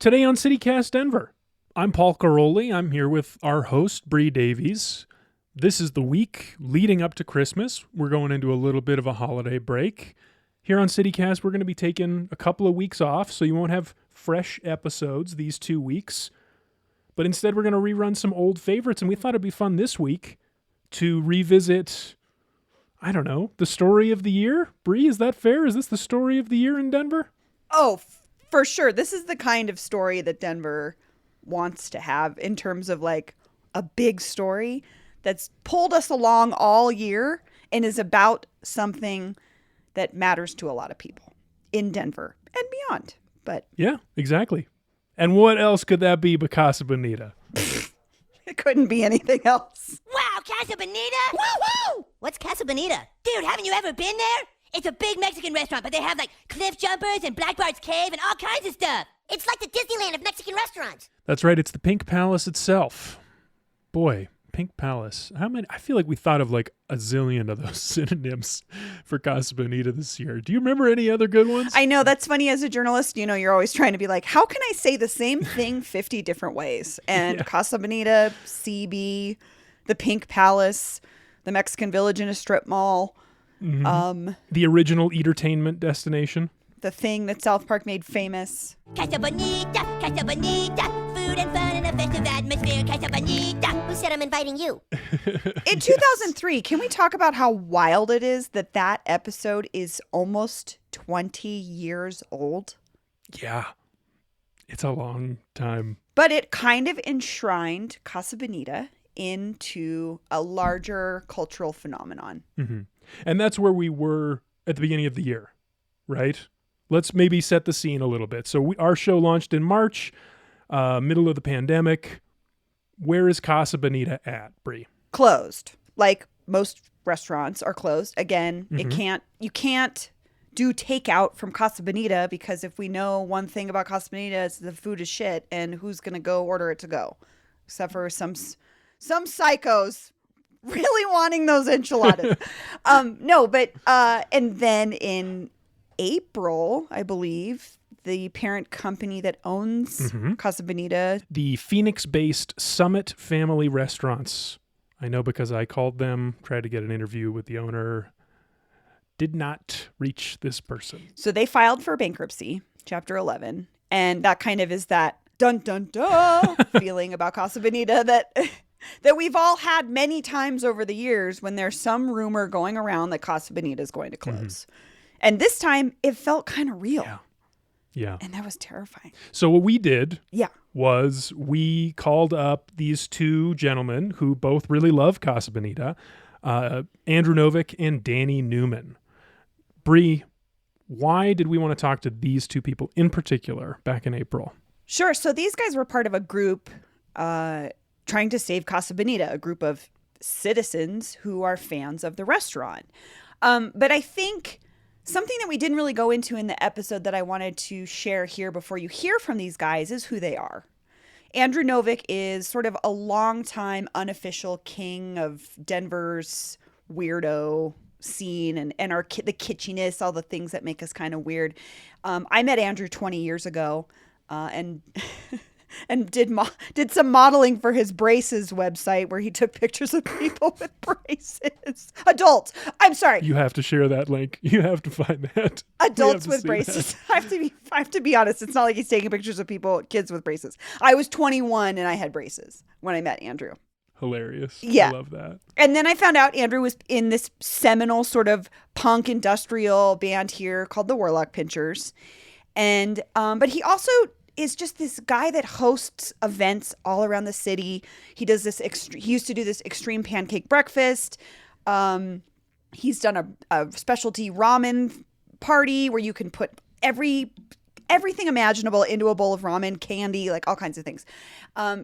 Today on CityCast Denver, I'm Paul Karolyi. I'm here with our host, Bree Davies. This is the week leading up to Christmas. We're going into a little bit of a holiday break. Here on CityCast, we're going to be taking a couple of weeks off, so you won't have fresh episodes these 2 weeks. But instead, we're going to rerun some old favorites, and we thought it'd be fun this week to revisit, I don't know, the story of the year? Bree, is that fair? Is this the story of the year in Denver? Oh, for sure. This is the kind of story that Denver wants to have in terms of like a big story that's pulled us along all year and is about something that matters to a lot of people in Denver and beyond. But yeah, exactly. And what else could that be but Casa Bonita? It couldn't be anything else. Wow, Casa Bonita? Woo-hoo! What's Casa Bonita? Dude, haven't you ever been there? It's a big Mexican restaurant, but they have like cliff jumpers and Black Bart's Cave and all kinds of stuff. It's like the Disneyland of Mexican restaurants. That's right. It's the Pink Palace itself. Boy, Pink Palace. How many? I feel like we thought of like a zillion of those synonyms for Casa Bonita this year. Do you remember any other good ones? I know. That's funny. As a journalist, you know, you're always trying to be like, how can I say the same thing 50 different ways? And yeah. Casa Bonita, CB, the Pink Palace, the Mexican Village in a strip mall. Mm-hmm. The original entertainment destination. The thing that South Park made famous. Casa Bonita, food and fun and a festive atmosphere. Casa Bonita. Who said I'm inviting you? In 2003, can we talk about how wild it is that that episode is almost 20 years old? Yeah, it's a long time. But it kind of enshrined Casa Bonita into a larger cultural phenomenon. Mm-hmm. And that's where we were at the beginning of the year, right? Let's maybe set the scene a little bit. So our show launched in March, middle of the pandemic. Where is Casa Bonita at, Bree? Closed. Like most restaurants are closed. Again, Mm-hmm. you can't do takeout from Casa Bonita because if we know one thing about Casa Bonita, it's the food is shit and who's going to go order it to go? Except for some psychos really wanting those enchiladas. And then in April, I believe, the parent company that owns Casa Bonita, the Phoenix-based Summit Family Restaurants. I know because I called them, tried to get an interview with the owner, did not reach this person. So they filed for bankruptcy, Chapter 11, and that kind of is that dun dun dun feeling about Casa Bonita that we've all had many times over the years when there's some rumor going around that Casa Bonita is going to close. Mm-hmm. And this time, it felt kind of real. Yeah. And that was terrifying. So what we did was we called up these two gentlemen who both really love Casa Bonita, Andrew Novick and Danny Newman. Bree, why did we want to talk to these two people in particular back in April? Sure. So these guys were part of a group trying to save Casa Bonita, a group of citizens who are fans of the restaurant. But I think something that we didn't really go into in the episode that I wanted to share here before you hear from these guys is who they are. Andrew Novick is sort of a longtime unofficial king of Denver's weirdo scene and the kitschiness, all the things that make us kind of weird. I met Andrew 20 years ago and did some modeling for his braces website where he took pictures of people with braces. Adults. I'm sorry. You have to share that link. You have to find that. Adults with braces. I have to be honest. It's not like he's taking pictures of kids with braces. I was 21 and I had braces when I met Andrew. Hilarious. Yeah. I love that. And then I found out Andrew was in this seminal sort of punk industrial band here called the Warlock Pinchers. And but he also is just this guy that hosts events all around the city. He does this. He used to do this extreme pancake breakfast. He's done a specialty ramen party where you can put everything imaginable into a bowl of ramen, candy, like all kinds of things.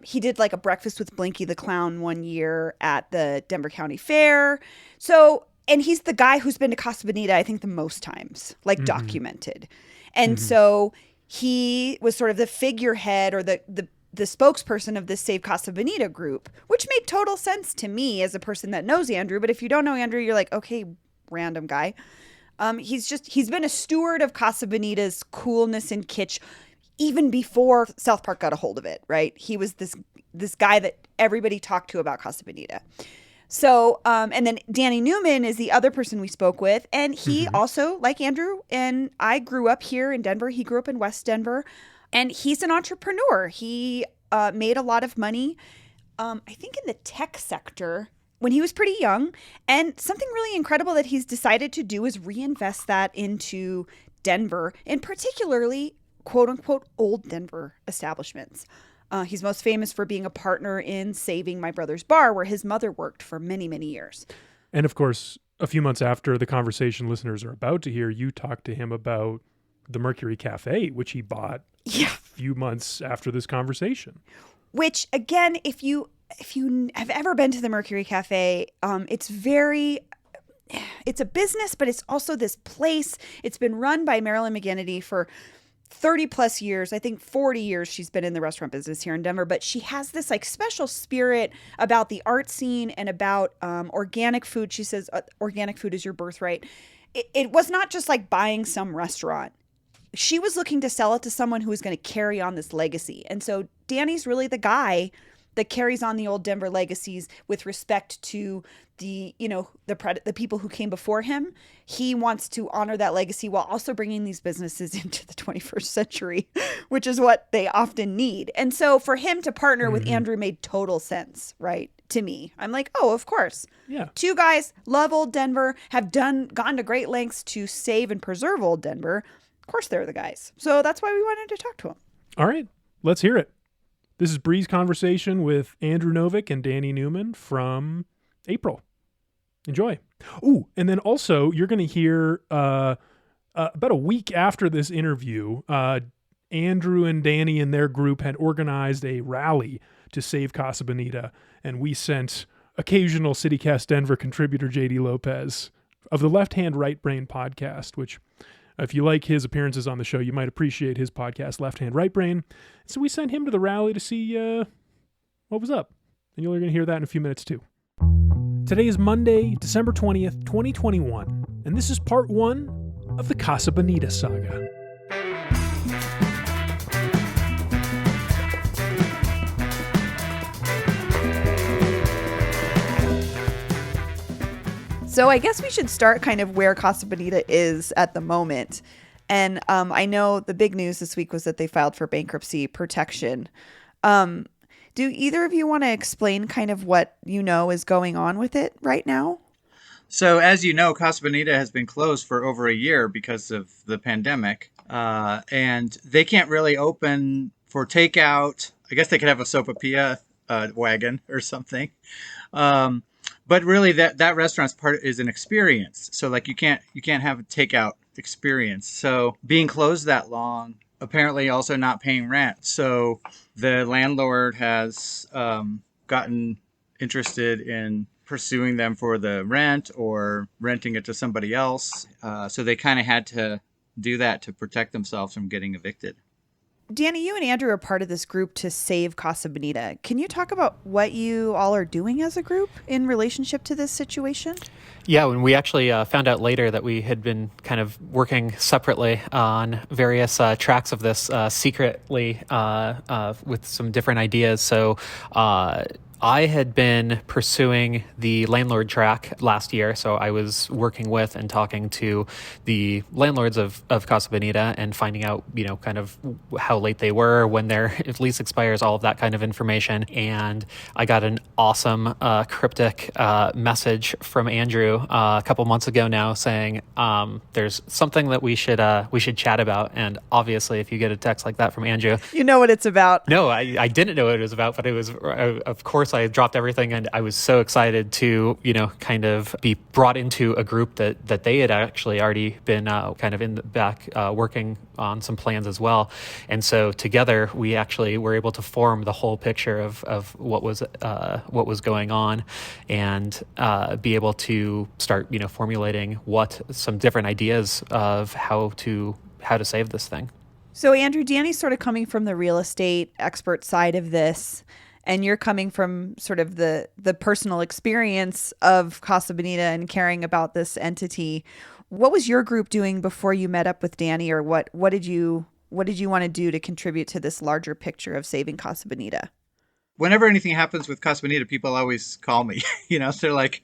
He did like a breakfast with Blinky the Clown one year at the Denver County Fair. So, and he's the guy who's been to Casa Bonita, I think, the most times, like documented. And so he was sort of the figurehead or the spokesperson of this Save Casa Bonita group, which made total sense to me as a person that knows Andrew. But if you don't know Andrew, you're like, okay, random guy. He's been a steward of Casa Bonita's coolness and kitsch. even before South Park got a hold of it, right? He was this guy that everybody talked to about Casa Bonita. So, and then Danny Newman is the other person we spoke with. And he also, like Andrew and I, grew up here in Denver. He grew up in West Denver. And he's an entrepreneur. He made a lot of money, I think, in the tech sector when he was pretty young. And something really incredible that he's decided to do is reinvest that into Denver, and particularly, quote unquote, old Denver establishments. He's most famous for being a partner in Saving My Brother's Bar, where his mother worked for many, many years. And of course, a few months after the conversation listeners are about to hear, you talked to him about the Mercury Cafe, which he bought a few months after this conversation. Which, again, if you have ever been to the Mercury Cafe, it's a business, but it's also this place. It's been run by Marilyn McGinnity for 30 plus years. I think 40 years she's been in the restaurant business here in Denver, but she has this like special spirit about the art scene and about organic food. She says organic food is your birthright. It was not just like buying some restaurant. She was looking to sell it to someone who was going to carry on this legacy. And so Danny's really the guy that carries on the old Denver legacies with respect to the people who came before him. He wants to honor that legacy while also bringing these businesses into the 21st century, which is what they often need. And so for him to partner with Andrew made total sense, right? To me, I'm like, oh, of course. Yeah. Two guys love old Denver, have gone to great lengths to save and preserve old Denver. Of course, they're the guys. So that's why we wanted to talk to him. All right, let's hear it. This is Bree's conversation with Andrew Novick and Danny Newman from April. Enjoy. Ooh, and then also you're going to hear about a week after this interview, Andrew and Danny and their group had organized a rally to save Casa Bonita, and we sent occasional CityCast Denver contributor JD Lopez of the Left Hand Right Brain podcast, which if you like his appearances on the show, you might appreciate his podcast, Left Hand Right Brain. So we sent him to the rally to see what was up. And you're going to hear that in a few minutes too. Today is Monday, December 20th, 2021. And this is part 1 of the Casa Bonita Saga. So I guess we should start kind of where Casa Bonita is at the moment. And I know the big news this week was that they filed for bankruptcy protection. Do either of you want to explain kind of what you know is going on with it right now? So as you know, Casa Bonita has been closed for over a year because of the pandemic. And they can't really open for takeout. I guess they could have a sopapilla wagon or something. But really, that restaurant's part is an experience. So like you can't have a takeout experience. So being closed that long, apparently also not paying rent. So the landlord has gotten interested in pursuing them for the rent or renting it to somebody else. So they kind of had to do that to protect themselves from getting evicted. Danny, you and Andrew are part of this group to save Casa Bonita. Can you talk about what you all are doing as a group in relationship to this situation? Yeah, when we actually found out later that we had been kind of working separately on various tracks of this secretly with some different ideas. So I had been pursuing the landlord track last year, so I was working with and talking to the landlords of Casa Bonita and finding out, kind of how late they were, when their lease expires, all of that kind of information. And I got an awesome cryptic message from Andrew a couple months ago now saying there's something that we should chat about. And obviously, if you get a text like that from Andrew, you know what it's about. No, I didn't know what it was about, but it was, of course, I dropped everything and I was so excited to, kind of be brought into a group that they had actually already been kind of in the back working on some plans as well. And so together we actually were able to form the whole picture of what was going on and be able to start, formulating some different ideas of how to save this thing. So Andrew, Danny's sort of coming from the real estate expert side of this, and you're coming from sort of the personal experience of Casa Bonita and caring about this entity. What was your group doing before you met up with Danny, or what did you What did you want to do to contribute to this larger picture of saving Casa Bonita? Whenever anything happens with Casa Bonita, people always call me. So they're like,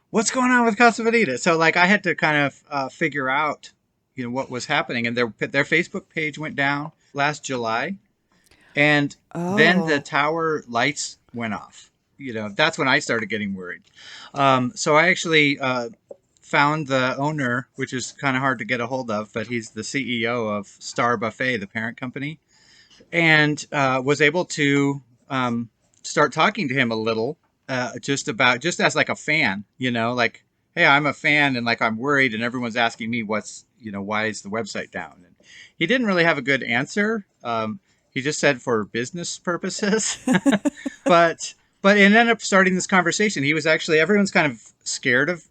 "What's going on with Casa Bonita?" So like I had to kind of figure out, what was happening, and their Facebook page went down last July, and then the tower lights went off. That's when I started getting worried. So I actually found the owner, which is kind of hard to get a hold of, but he's the CEO of Star Buffet, the parent company, and was able to start talking to him a little, just as like a fan, like, hey, I'm a fan and like I'm worried, and everyone's asking me why is the website down? And he didn't really have a good answer. He just said for business purposes, but it ended up starting this conversation. He was actually, everyone's kind of scared of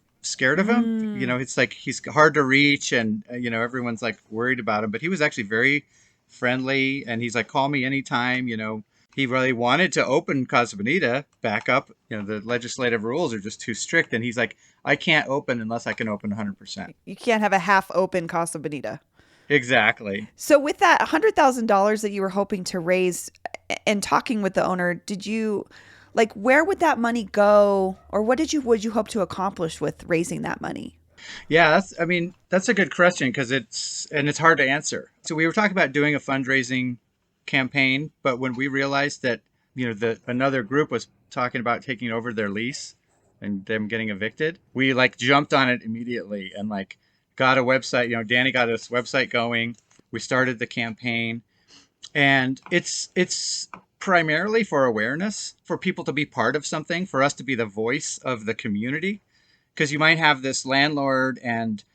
him. It's like he's hard to reach, and everyone's like worried about him, but he was actually very friendly, and he's like, call me anytime. He really wanted to open Casa Bonita back up. The legislative rules are just too strict, and he's like, I can't open unless I can open 100%. You can't have a half open Casa Bonita. Exactly. So with that $100,000 that you were hoping to raise and talking with the owner, did you, like, where would that money go, or what would you hope to accomplish with raising that money? Yeah, that's a good question, because it's hard to answer. So we were talking about doing a fundraising campaign, but when we realized that another group was talking about taking over their lease and them getting evicted, we like jumped on it immediately and like got a website. Danny got this website going. We started the campaign, and it's primarily for awareness, for people to be part of something, for us to be the voice of the community, because you might have this landlord and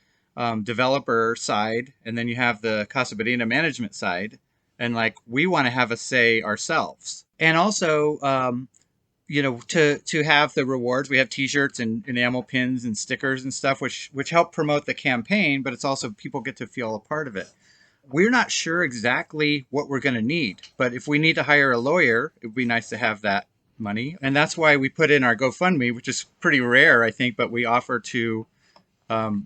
developer side, and then you have the Casa Bonita management side. And like, we want to have a say ourselves. And also, to have the rewards, we have T-shirts and enamel pins and stickers and stuff, which help promote the campaign, but it's also people get to feel a part of it. We're not sure exactly what we're going to need, but if we need to hire a lawyer, it would be nice to have that money. And that's why we put in our GoFundMe, which is pretty rare, I think, but we offer to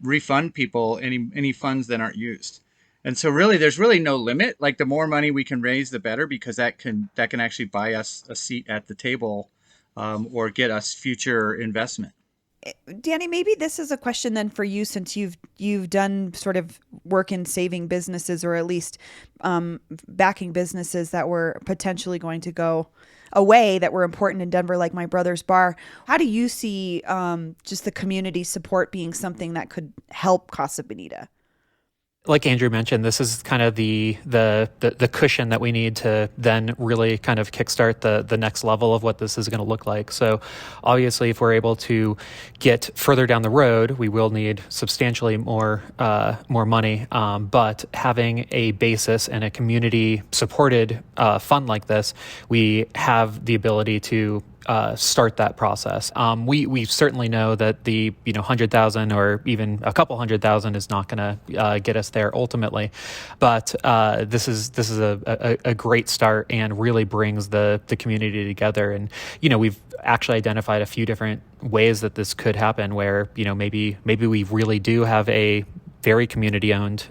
refund people any funds that aren't used. And so really, there's really no limit. Like, the more money we can raise, the better, because that can actually buy us a seat at the table, or get us future investment. Danny, maybe this is a question then for you, since you've done sort of work in saving businesses, or at least backing businesses that were potentially going to go away, that were important in Denver, like My Brother's Bar. How do you see just the community support being something that could help Casa Bonita? Like Andrew mentioned, this is kind of the cushion that we need to then really kind of kickstart the next level of what this is going to look like. So obviously, if we're able to get further down the road, we will need substantially more money. But having a basis and a community supported fund like this, we have the ability to start that process. We certainly know that the 100,000 or even a couple 100,000 is not going to get us there ultimately, but this is a great start and really brings the community together. And we've actually identified a few different ways that this could happen, where maybe we really do have a very community-owned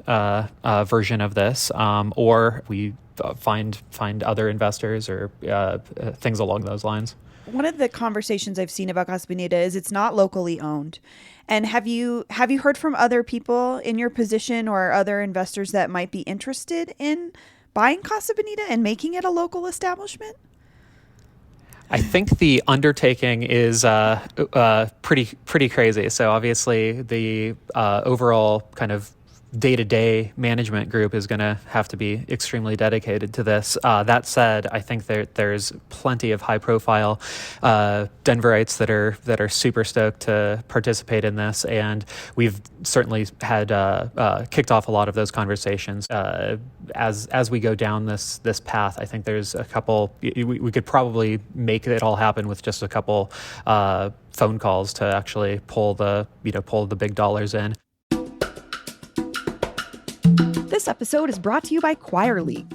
version of this, or we find other investors or things along those lines. One of the conversations I've seen about Casa Bonita is it's not locally owned. And have you heard from other people in your position or other investors that might be interested in buying Casa Bonita and making it a local establishment? I think the undertaking is pretty crazy. So obviously the overall kind of day-to-day management group is going to have to be extremely dedicated to this. That said, I think there's plenty of high-profile Denverites that are super stoked to participate in this, and we've certainly had kicked off a lot of those conversations. As we go down this path, I think there's a couple. We could probably make it all happen with just a couple phone calls to actually pull the big dollars in. This episode is brought to you by Karolyi.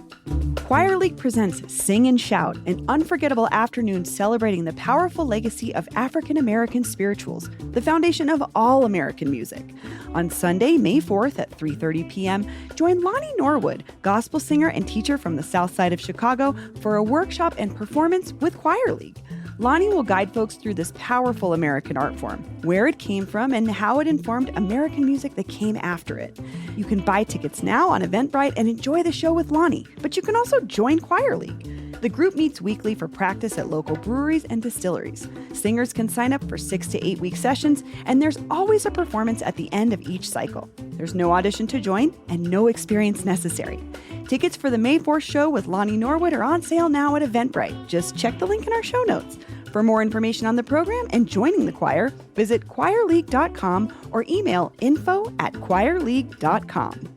Choir League presents Sing and Shout, an unforgettable afternoon celebrating the powerful legacy of African American spirituals, the foundation of all American music. On Sunday, May 4th at 3:30 p.m., join Lonnie Norwood, gospel singer and teacher from the South Side of Chicago, for a workshop and performance with Choir League. Lonnie will guide folks through this powerful American art form, where it came from, and how it informed American music that came after it. You can buy tickets now on Eventbrite and enjoy the show with Lonnie, but you can also join Choir League. The group meets weekly for practice at local breweries and distilleries. Singers can sign up for 6 to 8 week sessions, and there's always a performance at the end of each cycle. There's no audition to join and no experience necessary. Tickets for the May 4th show with Lonnie Norwood are on sale now at Eventbrite. Just check the link in our show notes. For more information on the program and joining the choir, visit choirleague.com or email info@choirleague.com.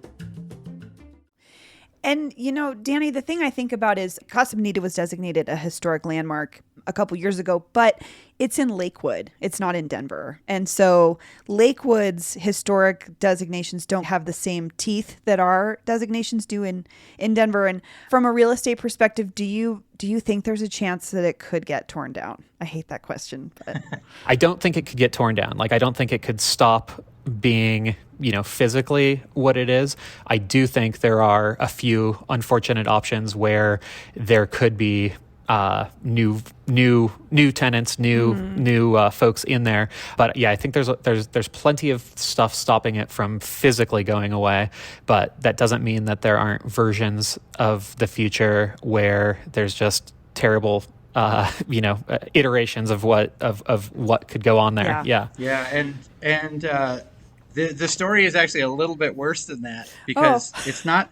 And, you know, Danny, the thing I think about is Casa Bonita was designated a historic landmark a couple years ago, but it's in Lakewood. It's not in Denver. And so Lakewood's historic designations don't have the same teeth that our designations do in Denver. And from a real estate perspective, do you think there's a chance that it could get torn down? I hate that question, but I don't think it could get torn down. Like, I don't think it could stop being, physically what it is. I do think there are a few unfortunate options where there could be new tenants, new folks in there. But yeah, I think there's plenty of stuff stopping it from physically going away. But that doesn't mean that there aren't versions of the future where there's just terrible iterations of what could go on there. Yeah. And the story is actually a little bit worse than that, because it's not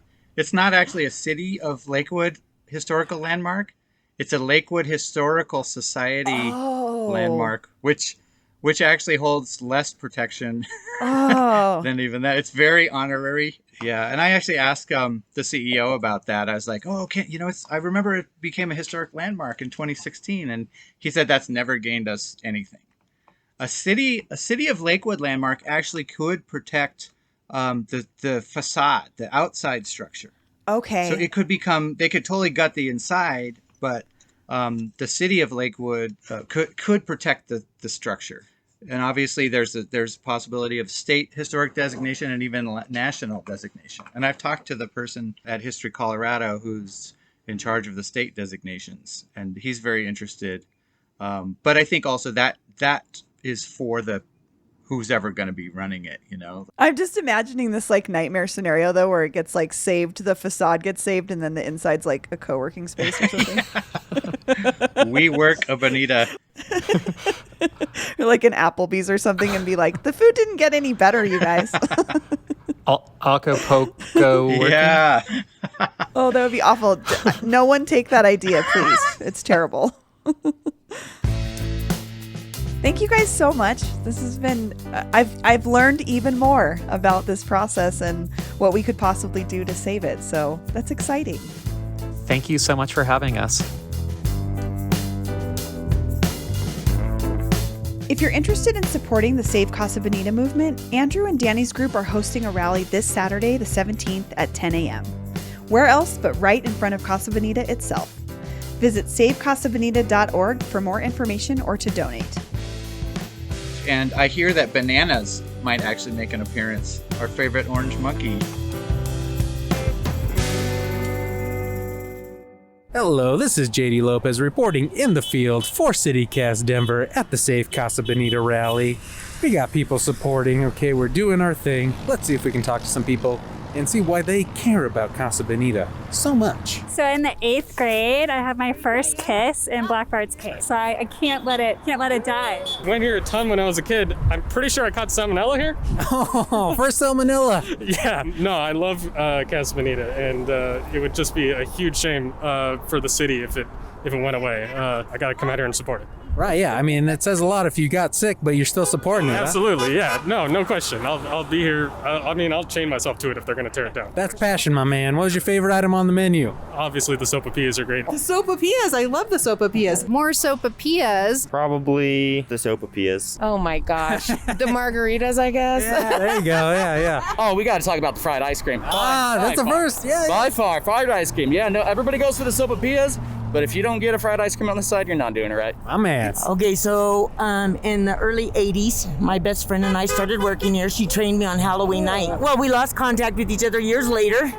actually a City of Lakewood historical landmark. It's a Lakewood Historical Society landmark, which actually holds less protection than even that. It's very honorary. Yeah, and I actually asked the CEO about that. I was like, I remember it became a historic landmark in 2016, and he said that's never gained us anything. A city of Lakewood landmark actually could protect the facade, the outside structure. okay. So it could they could totally gut the inside, but the city of Lakewood could protect the structure. And obviously there's a possibility of state historic designation and even national designation. And I've talked to the person at History Colorado who's in charge of the state designations, and he's very interested. But I think also that is for who's ever going to be running it, I'm just imagining this like nightmare scenario though, where it gets like saved, the facade gets saved, and then the inside's like a co-working space or something. We work a Bonita. Or like an Applebee's or something, and be like, the food didn't get any better, you guys. Acapulco working. Yeah. Oh, that would be awful. No one take that idea, please. It's terrible. Thank you guys so much. This has been, I've learned even more about this process and what we could possibly do to save it. So that's exciting. Thank you so much for having us. If you're interested in supporting the Save Casa Bonita movement, Andrew and Danny's group are hosting a rally this Saturday, the 17th at 10 a.m. Where else but right in front of Casa Bonita itself. Visit savecasabonita.org for more information or to donate. And I hear that bananas might actually make an appearance. Our favorite orange monkey. Hello, this is JD Lopez reporting in the field for CityCast Denver at the Save Casa Bonita rally. We got people supporting, okay, we're doing our thing. Let's see if we can talk to some people and see why they care about Casa Bonita so much. So in the 8th grade, I had my first kiss in Blackbird's case. So I can't let it die. I went here a ton when I was a kid. I'm pretty sure I caught salmonella here. Oh, first salmonella. Yeah, no, I love Casa Bonita, and it would just be a huge shame for the city if it went away. I gotta come out here and support it. Right, yeah. I mean, it says a lot if you got sick, but you're still supporting it. Huh? Absolutely, yeah. No question. I'll be here. I'll chain myself to it if they're going to tear it down. That's passion, my man. What was your favorite item on the menu? Obviously, the sopapillas are great. The sopapillas. I love the sopapillas. More sopapillas. Probably the sopapillas. Oh my gosh. The margaritas, I guess. Yeah, there you go. Yeah. Oh, we got to talk about the fried ice cream. That's the first. Yeah. By far, fried ice cream. Yeah, no, everybody goes for the sopapillas, but if you don't get a fried ice cream on the side, you're not doing it right. My man. Okay, so in the early 80s, my best friend and I started working here. She trained me on Halloween night. Well, we lost contact with each other years later.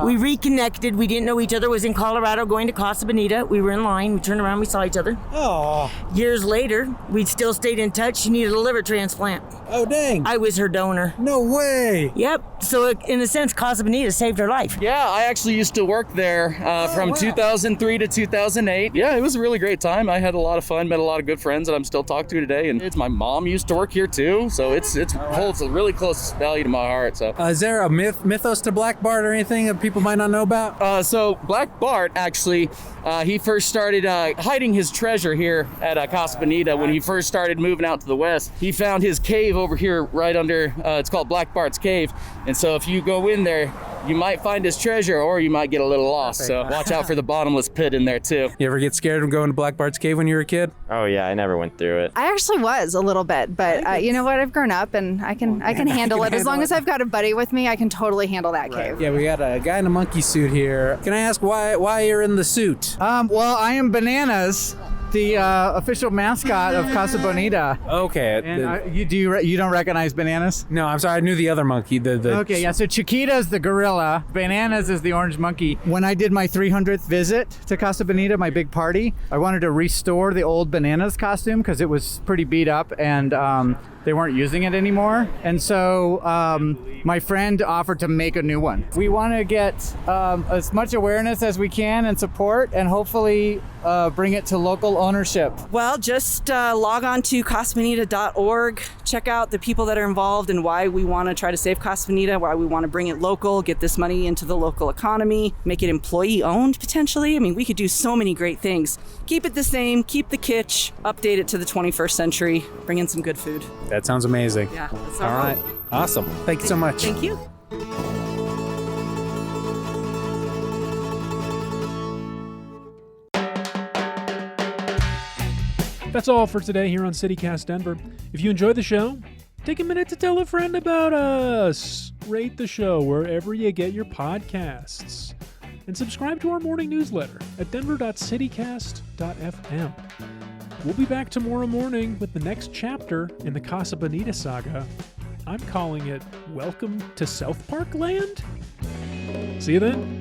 We reconnected. We didn't know each other. Was in Colorado going to Casa Bonita. We were in line. We turned around. We saw each other. Oh. Years later, we still stayed in touch. She needed a liver transplant. Oh, dang. I was her donor. No way. Yep. So in a sense, Casa Bonita saved her life. Yeah, I actually used to work there from 2003 to 2008. Yeah, it was a really great time. I had a lot of fun, met a lot of good friends that I'm still talking to today. And my mom used to work here too, so it holds a really close value to my heart. So is there a mythos to Black Bart or anything that people might not know about? So Black Bart actually, he first started hiding his treasure here at Casa Bonita when he first started moving out to the west. He found his cave over here right under, it's called Black Bart's Cave. And so if you go in there, you might find his treasure or you might get a little lost. So watch out for the bottomless pit in there too. You ever get scared of going to Black Bart's Cave when you were a kid? Oh yeah, I never went through it. I actually was a little bit, but you know what? I've grown up and I can handle it. As long as I've got a buddy with me, I can totally handle that cave. Yeah, we got a guy in a monkey suit here. Can I ask why you're in the suit? Well, I am Bananas, the official mascot of Casa Bonita. Okay. And you don't recognize Bananas? No, I'm sorry. I knew the other monkey. Okay, yeah. So Chiquita's the gorilla. Bananas is the orange monkey. When I did my 300th visit to Casa Bonita, my big party, I wanted to restore the old Bananas costume because it was pretty beat up and they weren't using it anymore. And so my friend offered to make a new one. We want to get as much awareness as we can and support and hopefully bring it to local ownership. Well, just log on to CasaBonita.org. Check out the people that are involved and why we want to try to save Casa Bonita, why we want to bring it local, get this money into the local economy, make it employee-owned potentially. I mean, we could do so many great things. Keep it the same, keep the kitsch, update it to the 21st century, bring in some good food. That sounds amazing. Yeah, that's all right. Awesome. Thank you so much. Thank you. That's all for today here on CityCast Denver. If you enjoy the show, take a minute to tell a friend about us. Rate the show wherever you get your podcasts. And subscribe to our morning newsletter at denver.citycast.fm. We'll be back tomorrow morning with the next chapter in the Casa Bonita Saga. I'm calling it Welcome to South Park Land. See you then.